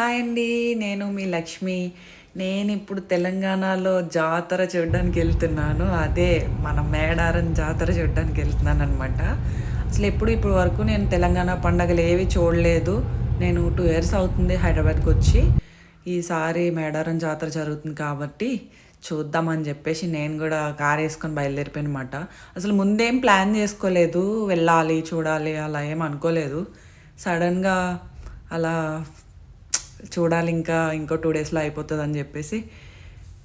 Hi అండి, నేను మీ లక్ష్మి. నేను ఇప్పుడు తెలంగాణలో జాతర చూడడానికి వెళ్తున్నాను. అదే మన మేడారం జాతర చూడడానికి వెళ్తున్నాను అనమాట. అసలు ఇప్పుడు వరకు నేను తెలంగాణ పండగలు ఏవి చూడలేదు. నేను 2 ఇయర్స్ అవుతుంది హైదరాబాద్కి వచ్చి. ఈసారి మేడారం జాతర జరుగుతుంది కాబట్టి చూద్దామని చెప్పేసి నేను కూడా కార్ వేసుకొని బయలుదేరిపోయినమాట. అసలు ముందేం ప్లాన్ చేసుకోలేదు, వెళ్ళాలి చూడాలి అలా ఏం అనుకోలేదు. సడన్గా అలా చూడాలి, ఇంకో 2 డేస్లో అయిపోతుంది అని చెప్పేసి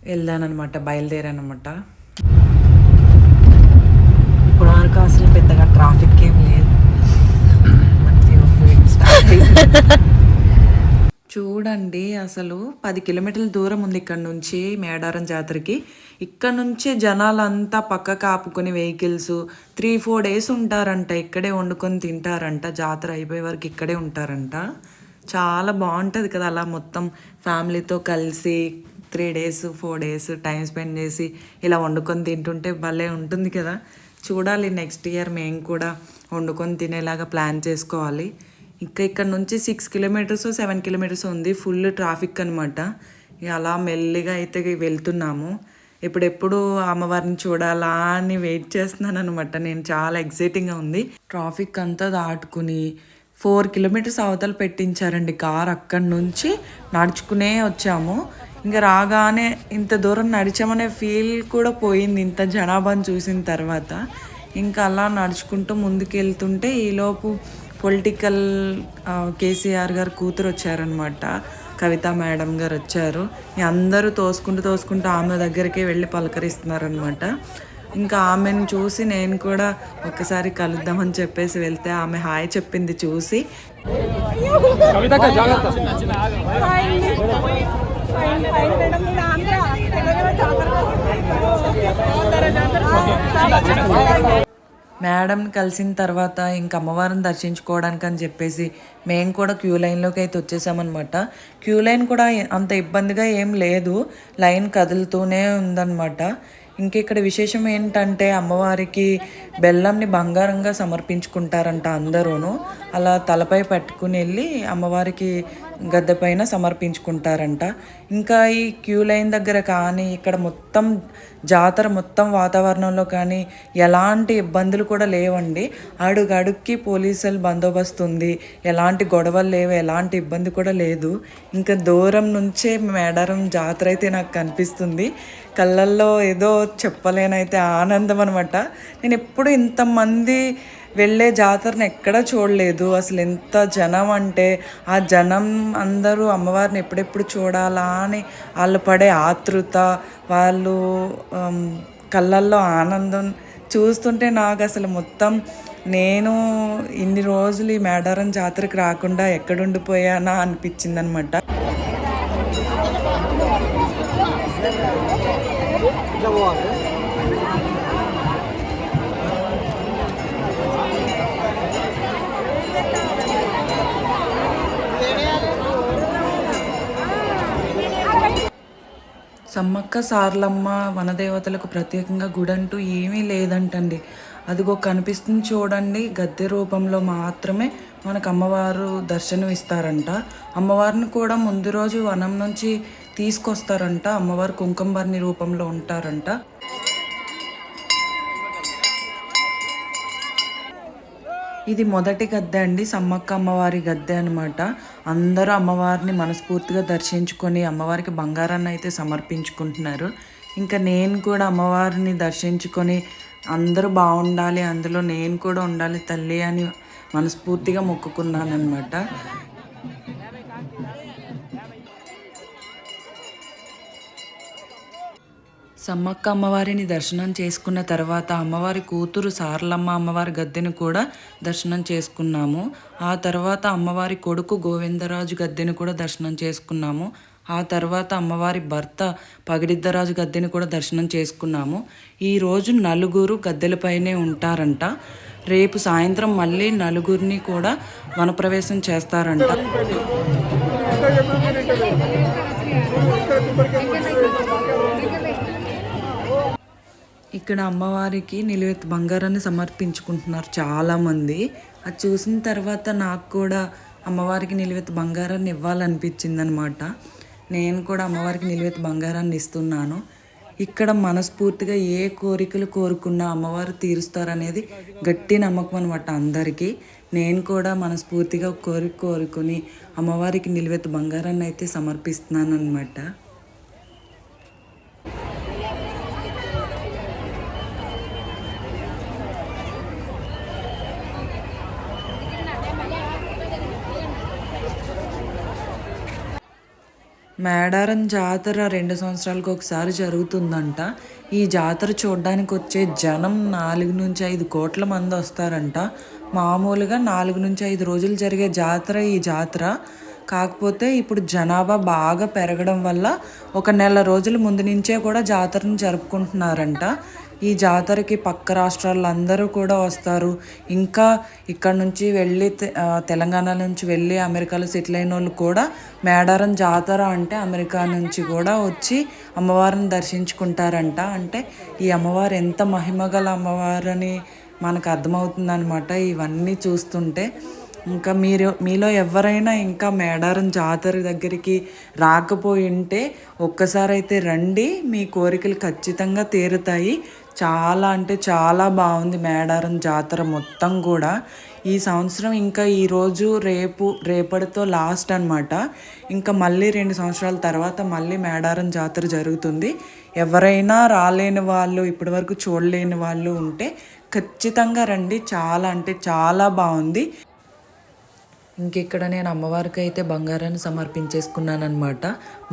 వెళ్ళానమాట, బయలుదేరానమాట. ఇప్పుడు వరకు అసలు పెద్దగా ట్రాఫిక్ ఏం లేదు. చూడండి, అసలు 10 కిలోమీటర్ల దూరం ఉంది ఇక్కడ నుంచి మేడారం జాతరకి. ఇక్కడ నుంచే జనాలంతా పక్కకు ఆపుకొని వెహికల్స్ 3-4 డేస్ ఉంటారంట, ఇక్కడే వండుకొని తింటారంట. జాతర అయిపోయే వరకు ఇక్కడే ఉంటారంట. చాలా బాగుంటుంది కదా, అలా మొత్తం ఫ్యామిలీతో కలిసి 3 డేస్ 4 డేస్ టైం స్పెండ్ చేసి ఇలా వండుకొని తింటుంటే భలే ఉంటుంది కదా. చూడాలి, నెక్స్ట్ ఇయర్ మేము కూడా వండుకొని తినేలాగా ప్లాన్ చేసుకోవాలి. ఇక్కడ నుంచి 6 కిలోమీటర్స్ 7 కిలోమీటర్స్ ఉంది, ఫుల్ ట్రాఫిక్ అనమాట. అలా మెల్లిగా అయితే వెళ్తున్నాము. ఎప్పుడెప్పుడు అమ్మవారిని చూడాలా అని వెయిట్ చేస్తున్నాను అనమాట. నేను చాలా ఎక్సైటింగ్గా ఉంది. ట్రాఫిక్ అంతా దాటుకుని 4 కిలోమీటర్స్ అవతల పెట్టించారండి కార్. అక్కడి నుంచి నడుచుకునే వచ్చాము. ఇంకా రాగానే ఇంత దూరం నడిచామనే ఫీల్ కూడా పోయింది ఇంత జనాభాని చూసిన తర్వాత. ఇంకా అలా నడుచుకుంటూ ముందుకు వెళ్తుంటే ఈలోపు పొలిటికల్ కేసీఆర్ గారు కూతురు వచ్చారనమాట, కవిత మేడం గారు వచ్చారు. అందరూ తోసుకుంటూ ఆమె దగ్గరికి వెళ్ళి పలకరిస్తున్నారనమాట. ఇంకా ఆమెను చూసి నేను కూడా ఒకసారి కలుద్దామని చెప్పేసి వెళ్తే ఆమె హాయ్ చెప్పింది చూసి. మేడంని కలిసిన తర్వాత ఇంక అమ్మవారిని దర్శించుకోవడానికి అని చెప్పేసి మేము కూడా క్యూ లైన్లోకి అయితే వచ్చేసామన్నమాట. క్యూ లైన్ కూడా అంత ఇబ్బందిగా ఏం లేదు, లైన్ కదులుతూనే ఉందన్నమాట. ఇంక ఇక్కడ విశేషం ఏంటంటే అమ్మవారికి బెల్లంని బంగారంగా సమర్పించుకుంటారంట అందరూను. అలా తలపై పట్టుకుని వెళ్ళి అమ్మవారికి గద్దె పైన సమర్పించుకుంటారంట. ఇంకా ఈ క్యూ లైన్ దగ్గర కానీ ఇక్కడ మొత్తం జాతర మొత్తం వాతావరణంలో కానీ ఎలాంటి ఇబ్బందులు కూడా లేవండి. అడుగడుక్కి పోలీసులు బందోబస్తు ఉంది, ఎలాంటి గొడవలు లేవు, ఎలాంటి ఇబ్బంది కూడా లేదు. ఇంకా దూరం నుంచే మేడారం జాతర అయితే నాకు కనిపిస్తుంది. కళ్ళల్లో ఏదో చెప్పలేనైతే ఆనందం అనమాట. నేను ఎప్పుడు ఇంతమంది వెళ్ళే జాతరను ఎక్కడా చూడలేదు. అసలు ఎంత జనం అంటే ఆ జనం అందరూ అమ్మవారిని ఎప్పుడెప్పుడు చూడాలా అని వాళ్ళు పడే ఆతృత, వాళ్ళు కళ్ళల్లో ఆనందం చూస్తుంటే నాకు అసలు మొత్తం నేను ఇన్ని రోజులు ఈ మేడారం జాతరకు రాకుండా ఎక్కడుండిపోయానా అనిపించింది అనమాట. సమ్మక్క సారలమ్మ వనదేవతలకు ప్రత్యేకంగా గుడి అంటూ ఏమీ లేదంటండి. అదిగో కనిపిస్తుంది చూడండి, గద్దె రూపంలో మాత్రమే మనకు అమ్మవారు దర్శనం ఇస్తారంట. అమ్మవారిని కూడా ముందు రోజు వనం నుంచి తీసుకొస్తారంట. అమ్మవారు కుంకుమబర్ణి రూపంలో ఉంటారంట. ఇది మొదటి గద్దె అండి, సమ్మక్క అమ్మవారి గద్దె అనమాట. అందరూ అమ్మవారిని మనస్ఫూర్తిగా దర్శించుకొని అమ్మవారికి బంగారాన్ని అయితే సమర్పించుకుంటున్నారు. ఇంకా నేను కూడా అమ్మవారిని దర్శించుకొని అందరూ బాగుండాలి, అందులో నేను కూడా ఉండాలి తల్లి అని మనస్ఫూర్తిగా మొక్కుకున్నాను అనమాట. సమ్మక్క అమ్మవారిని దర్శనం చేసుకున్న తర్వాత అమ్మవారి కూతురు సారలమ్మ అమ్మవారి గద్దెను కూడా దర్శనం చేసుకున్నాము. ఆ తర్వాత అమ్మవారి కొడుకు గోవిందరాజు గద్దెను కూడా దర్శనం చేసుకున్నాము. ఆ తర్వాత అమ్మవారి భర్త పగిడిద్దరాజు గద్దెని కూడా దర్శనం చేసుకున్నాము. ఈరోజు నలుగురు గద్దెలపైనే ఉంటారంట. రేపు సాయంత్రం మళ్ళీ నలుగురిని కూడా వనప్రవేశం చేస్తారంట. ఇక్కడ అమ్మవారికి నిలువెత్తు బంగారాన్ని సమర్పించుకుంటున్నారు చాలామంది. అది చూసిన తర్వాత నాకు కూడా అమ్మవారికి నిలువెత్తు బంగారాన్ని ఇవ్వాలనిపించిందనమాట. నేను కూడా అమ్మవారికి నిలువెత్తు బంగారాన్ని ఇస్తున్నాను. ఇక్కడ మనస్ఫూర్తిగా ఏ కోరికలు కోరుకున్నా అమ్మవారు తీరుస్తారనేది గట్టి నమ్మకం అనమాట అందరికీ. నేను కూడా మనస్ఫూర్తిగా కోరిక కోరుకుని అమ్మవారికి నిలువెత్తు బంగారాన్ని అయితే సమర్పిస్తున్నాను అనమాట. మేడారం జాతర 2 సంవత్సరాలకు ఒకసారి జరుగుతుందంట. ఈ జాతర చూడడానికి వచ్చే జనం 4-5 కోట్ల మంది వస్తారంట. మామూలుగా 4-5 రోజులు జరిగే జాతర ఈ జాతర. కాకపోతే ఇప్పుడు జనాభా బాగా పెరగడం వల్ల ఒక నెల రోజుల ముందు నుంచే కూడా జాతరను జరుపుకుంటున్నారంట. ఈ జాతరకి పక్క రాష్ట్రాలందరూ కూడా వస్తారు. ఇంకా ఇక్కడ నుంచి వెళ్ళి తెలంగాణ నుంచి వెళ్ళి అమెరికాలో సెటిల్ అయిన వాళ్ళు కూడా మేడారం జాతర అంటే అమెరికా నుంచి కూడా వచ్చి అమ్మవారిని దర్శించుకుంటారంట. అంటే ఈ అమ్మవారు ఎంత మహిమగల అమ్మవారని మనకు అర్థమవుతుందనమాట ఇవన్నీ చూస్తుంటే. ఇంకా మీలో ఎవరైనా ఇంకా మేడారం జాతర దగ్గరికి రాకపోయి ఉంటే ఒక్కసారి అయితే రండి, మీ కోరికలు ఖచ్చితంగా తీరుతాయి. చాలా అంటే చాలా బాగుంది మేడారం జాతర మొత్తం కూడా. ఈ సంవత్సరం ఇంకా ఈరోజు రేపటితో లాస్ట్ అనమాట. ఇంకా మళ్ళీ 2 సంవత్సరాల తర్వాత మళ్ళీ మేడారం జాతర జరుగుతుంది. ఎవరైనా రాలేని వాళ్ళు, ఇప్పటివరకు చూడలేని వాళ్ళు ఉంటే ఖచ్చితంగా రండి. చాలా అంటే చాలా బాగుంది. ఇంకెక్కడ నేను అమ్మవారికి అయితే బంగారాన్ని సమర్పించేసుకున్నాను అనమాట.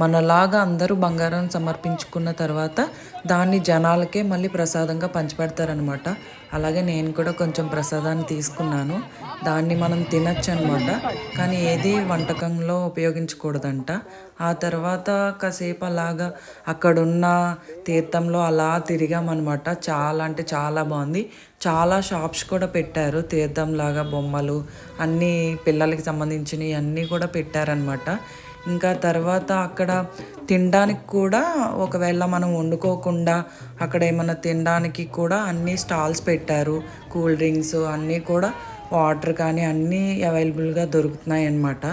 మనలాగా అందరూ బంగారాన్ని సమర్పించుకున్న తర్వాత దాన్ని జనాలకే మళ్ళీ ప్రసాదంగా పంచిపెడతారనమాట. అలాగే నేను కూడా కొంచెం ప్రసాదాన్ని తీసుకున్నాను. దాన్ని మనం తినచ్చు అనమాట, కానీ ఏది వంటకంలో ఉపయోగించకూడదంట. ఆ తర్వాత కాసేపు అలాగా అక్కడున్న తీర్థంలో అలా తిరిగామన్నమాట. చాలా అంటే చాలా బాగుంది. చాలా షాప్స్ కూడా పెట్టారు, తీర్థంలాగా బొమ్మలు అన్నీ పిల్లలకి సంబంధించినవి అన్నీ కూడా పెట్టారనమాట. ఇంకా తర్వాత అక్కడ తినడానికి కూడా ఒకవేళ మనం వండుకోకుండా అక్కడ ఏమన్నా తినడానికి కూడా అన్ని స్టాల్స్ పెట్టారు. కూల్ డ్రింక్స్ అన్నీ కూడా, వాటర్ కానీ అన్నీ అవైలబుల్గా దొరుకుతున్నాయి అన్నమాట.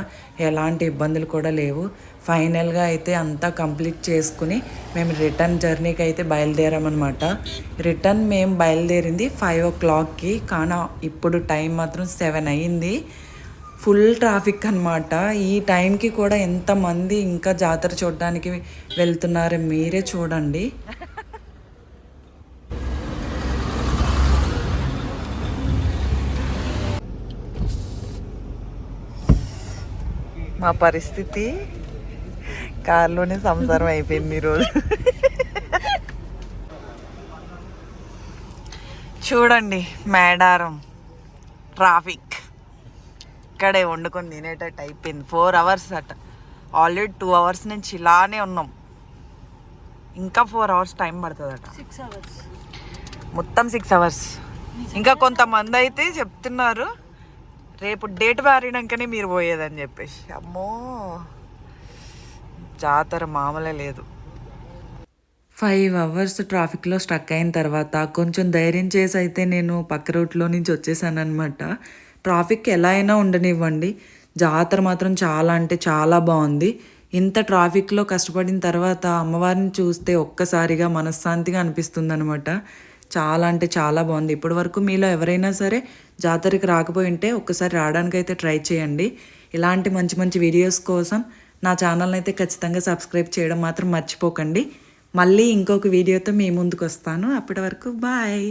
ఎలాంటి ఇబ్బందులు కూడా లేవు. ఫైనల్గా అయితే అంతా కంప్లీట్ చేసుకుని మేము రిటర్న్ జర్నీకి అయితే బయలుదేరామన్నమాట. రిటర్న్ మేము బయలుదేరింది 5 o'clockకి, కానీ ఇప్పుడు టైం మాత్రం 7 అయ్యింది. ఫుల్ ట్రాఫిక్ అనమాట. ఈ టైంకి కూడా ఎంతమంది ఇంకా జాతర చూడడానికి వెళ్తున్నారో మీరే చూడండి. మా పరిస్థితి కారులోనే సంసారం అయిపోయింది ఈరోజు. చూడండి మేడారం ట్రాఫిక్. ఇక్కడే వండుకొని తినేటట్టు అయిపోయింది. 4 hours అట. ఆల్రెడీ 2 hours నుంచి ఇలానే ఉన్నాం. ఇంకా 4 hours టైం పడుతుందట. 6 hours మొత్తం 6 hours. ఇంకా కొంతమంది అయితే చెప్తున్నారు రేపు డేట్ మారినాకనే మీరు పోయేదని చెప్పేసి. అమ్మో, జాతర మామూలే లేదు. 5 hours ట్రాఫిక్లో స్టక్ అయిన తర్వాత కొంచెం ధైర్యం చేసి అయితే నేను పక్క రూట్లో నుంచి వచ్చేసాను అనమాట. ట్రాఫిక్ ఎలా అయినా ఉండనివ్వండి, జాతర మాత్రం చాలా అంటే చాలా బాగుంది. ఇంత ట్రాఫిక్లో కష్టపడిన తర్వాత అమ్మవారిని చూస్తే ఒక్కసారిగా మనశ్శాంతిగా అనిపిస్తుంది అనమాట. చాలా అంటే చాలా బాగుంది. ఇప్పటి వరకు మీలో ఎవరైనా సరే జాతరకి రాకపోయి ఉంటే ఒక్కసారి రావడానికైతే ట్రై చేయండి. ఇలాంటి మంచి మంచి వీడియోస్ కోసం నా ఛానల్ని అయితే ఖచ్చితంగా సబ్స్క్రైబ్ చేయడం మాత్రం మర్చిపోకండి. మళ్ళీ ఇంకొక వీడియోతో మీ ముందుకు వస్తాను. అప్పటి వరకు బాయ్.